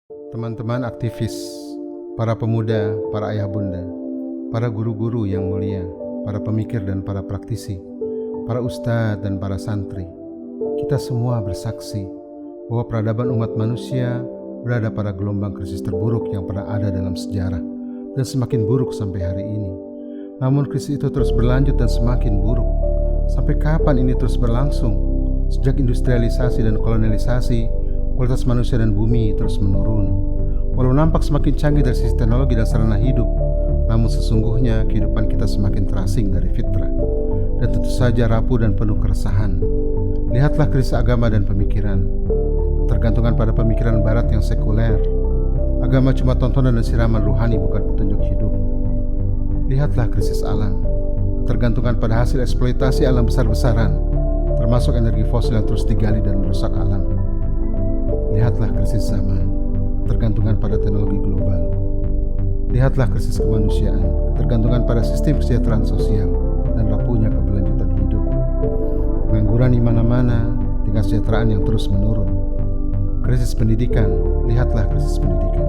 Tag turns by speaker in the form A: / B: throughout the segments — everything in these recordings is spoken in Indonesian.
A: Teman-teman aktivis, para pemuda, para ayah bunda, para guru-guru yang mulia, para pemikir dan para praktisi, para ustadz dan para santri, kita semua bersaksi bahwa peradaban umat manusia berada pada gelombang krisis terburuk yang pernah ada dalam sejarah dan semakin buruk sampai hari ini. Namun krisis itu terus berlanjut dan semakin buruk. Sampai kapan ini terus berlangsung? Sejak industrialisasi dan kolonialisasi, kualitas manusia dan bumi terus menurun. Walau nampak semakin canggih dari sisi teknologi dan sarana hidup, namun sesungguhnya kehidupan kita semakin terasing dari fitrah dan tentu saja rapuh dan penuh keresahan. Lihatlah krisis agama dan pemikiran, tergantungan pada pemikiran barat yang sekuler. Agama cuma tontonan dan siraman ruhani, bukan petunjuk hidup. Lihatlah krisis alam, tergantungan pada hasil eksploitasi alam besar-besaran, termasuk energi fosil yang terus digali dan merusak alam. Lihatlah krisis zaman, tergantungan pada teknologi global. Lihatlah krisis kemanusiaan, tergantungan pada sistem kesejahteraan sosial dan rapuhnya keberlanjutan hidup. Pengangguran di mana-mana, tingkat kesejahteraan yang terus menurun. Krisis pendidikan, lihatlah krisis pendidikan,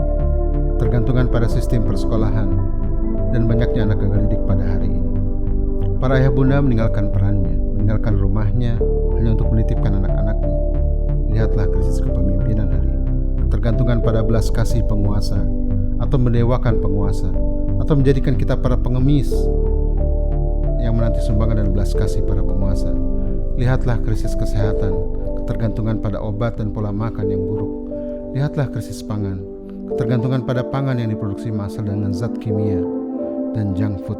A: tergantungan pada sistem persekolahan dan banyaknya anak gagal didik pada hari ini. Para ayah bunda meninggalkan perannya, meninggalkan rumahnya hanya untuk menitipkan anak-anaknya. Lihatlah krisis kepemimpinan hari ini, tergantungan pada belas kasih penguasa atau mendewakan penguasa atau menjadikan kita para pengemis yang menanti sumbangan dan belas kasih para penguasa. Lihatlah krisis kesehatan, ketergantungan pada obat dan pola makan yang buruk. Lihatlah krisis pangan, ketergantungan pada pangan yang diproduksi massal dengan zat kimia dan junk food.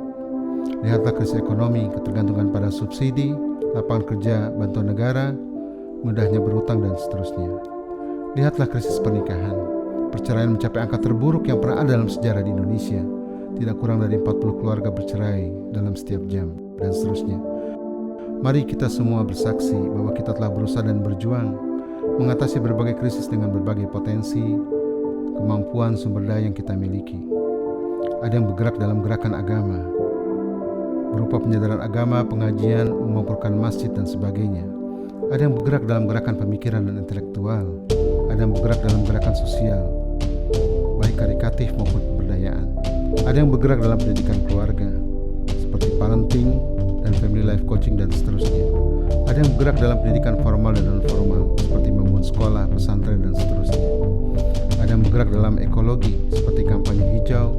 A: Lihatlah krisis ekonomi, ketergantungan pada subsidi, lapangan kerja, bantuan negara, mudahnya berhutang dan seterusnya. Lihatlah krisis pernikahan, perceraian mencapai angka terburuk yang pernah ada dalam sejarah di Indonesia. Tidak kurang dari 40 keluarga bercerai dalam setiap jam dan seterusnya. Mari kita semua bersaksi bahwa kita telah berusaha dan berjuang mengatasi berbagai krisis dengan berbagai potensi, kemampuan sumber daya yang kita miliki. Ada yang bergerak dalam gerakan agama, berupa penyadaran agama, pengajian, mengumpulkan masjid dan sebagainya. Ada yang bergerak dalam gerakan pemikiran dan intelektual. Ada yang bergerak dalam gerakan sosial, baik karitatif maupun pemberdayaan. Ada yang bergerak dalam pendidikan keluarga, seperti parenting dan family life coaching dan seterusnya. Ada yang bergerak dalam pendidikan formal dan non-formal, seperti membangun sekolah, pesantren dan seterusnya. Ada yang bergerak dalam ekologi, seperti kampanye hijau,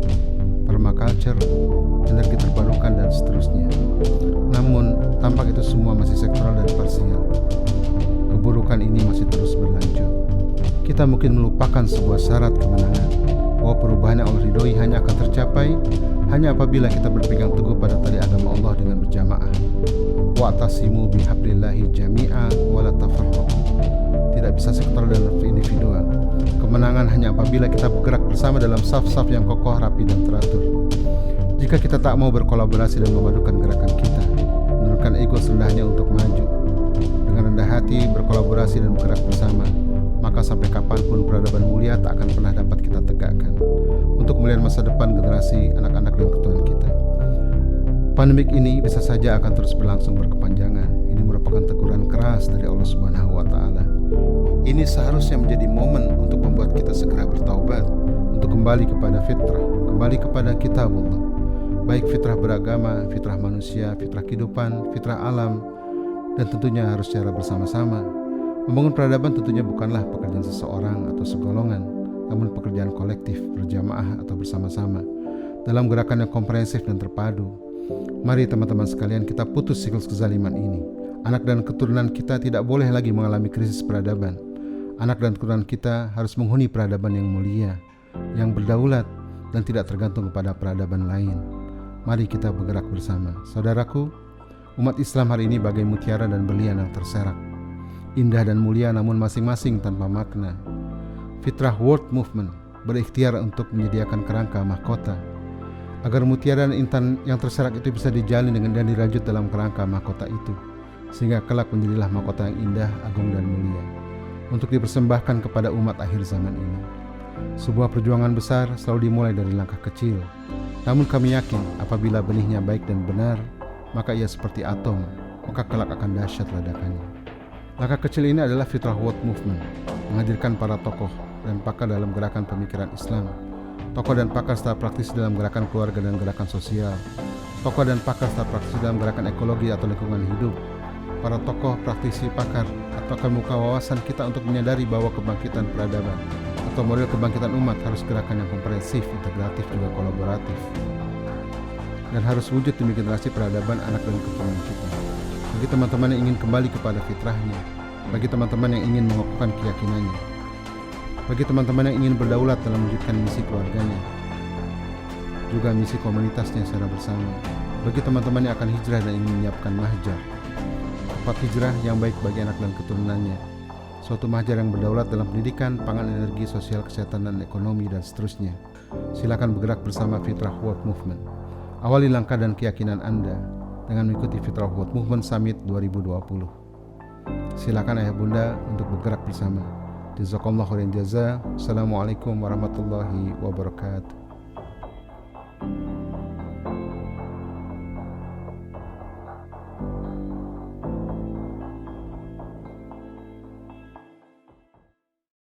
A: permaculture, energi terbarukan dan seterusnya. Namun, tampak itu semua masih sektoral dan parsial. Keburukan ini masih terus berlanjut. Kita mungkin melupakan sebuah syarat kemenangan, bahwa perubahan yang Allah ridhoi hanya akan tercapai hanya apabila kita berpegang teguh pada tali agama Allah dengan berjamaah. Wa'tasimu bihablillahi jami'a wa la tafarraqu. Tidak bisa sektoral dan individual. Kemenangan hanya apabila kita bergerak bersama dalam saf-saf yang kokoh, rapi dan teratur. Jika kita tak mau berkolaborasi dan memadukan gerakan kita, menurunkan ego serendahnya untuk maju, dengan rendah hati berkolaborasi dan bergerak bersama, maka sampai kapanpun peradaban mulia tak akan pernah dapat kita tegakkan untuk melihat masa depan generasi anak-anak dan keturunan kita. Pandemik ini bisa saja akan terus berlangsung berkepanjangan. Ini merupakan teguran keras dari Allah Subhanahu wa Ta'ala. Ini seharusnya menjadi momen untuk membuat kita segera bertaubat, untuk kembali kepada fitrah, kembali kepada kitabullah, baik fitrah beragama, fitrah manusia, fitrah kehidupan, fitrah alam, dan tentunya harus secara bersama-sama. Membangun peradaban tentunya bukanlah pekerjaan seseorang atau segolongan, namun pekerjaan kolektif, berjamaah atau bersama-sama, dalam gerakan yang komprehensif dan terpadu. Mari teman-teman sekalian, kita putus siklus kezaliman ini. Anak dan keturunan kita tidak boleh lagi mengalami krisis peradaban. Anak dan keturunan kita harus menghuni peradaban yang mulia, yang berdaulat dan tidak tergantung kepada peradaban lain. Mari kita bergerak bersama. Saudaraku, umat Islam hari ini bagai mutiara dan berlian yang terserak, indah dan mulia namun masing-masing tanpa makna. Fitrah World Movement berikhtiar untuk menyediakan kerangka mahkota agar mutiara dan intan yang terserak itu bisa dijalin dengan dan dirajut dalam kerangka mahkota itu, sehingga kelak menjadilah mahkota yang indah, agung dan mulia untuk dipersembahkan kepada umat akhir zaman ini. Sebuah perjuangan besar selalu dimulai dari langkah kecil, namun kami yakin apabila benihnya baik dan benar, maka ia seperti atom, maka kelak akan dahsyat ledakannya. Langkah kecil ini adalah Fitrah World Movement, menghadirkan para tokoh dan pakar dalam gerakan pemikiran Islam, tokoh dan pakar secara praktis dalam gerakan keluarga dan gerakan sosial, tokoh dan pakar secara praktis dalam gerakan ekologi atau lingkungan hidup, para tokoh, praktisi, pakar, atau membuka wawasan kita untuk menyadari bahwa kebangkitan peradaban atau model kebangkitan umat harus gerakan yang komprehensif, integratif, juga kolaboratif, dan harus wujud demi generasi peradaban anak dan keturunan kita. Bagi teman-teman yang ingin kembali kepada fitrahnya, bagi teman-teman yang ingin mengokohkan keyakinannya, bagi teman-teman yang ingin berdaulat dalam mewujudkan misi keluarganya, juga misi komunitasnya secara bersama, bagi teman-teman yang akan hijrah dan ingin menyiapkan mahjar, tempat hijrah yang baik bagi anak dan keturunannya, suatu mahjar yang berdaulat dalam pendidikan, pangan, energi, sosial, kesehatan, dan ekonomi, dan seterusnya. Silakan bergerak bersama Fitrah World Movement. Awali langkah dan keyakinan Anda dengan mengikuti Fitrah World Movement Summit 2020. Silakan ayah bunda untuk bergerak bersama. Jazakallahu khairan jaza. Assalamualaikum warahmatullahi wabarakatuh.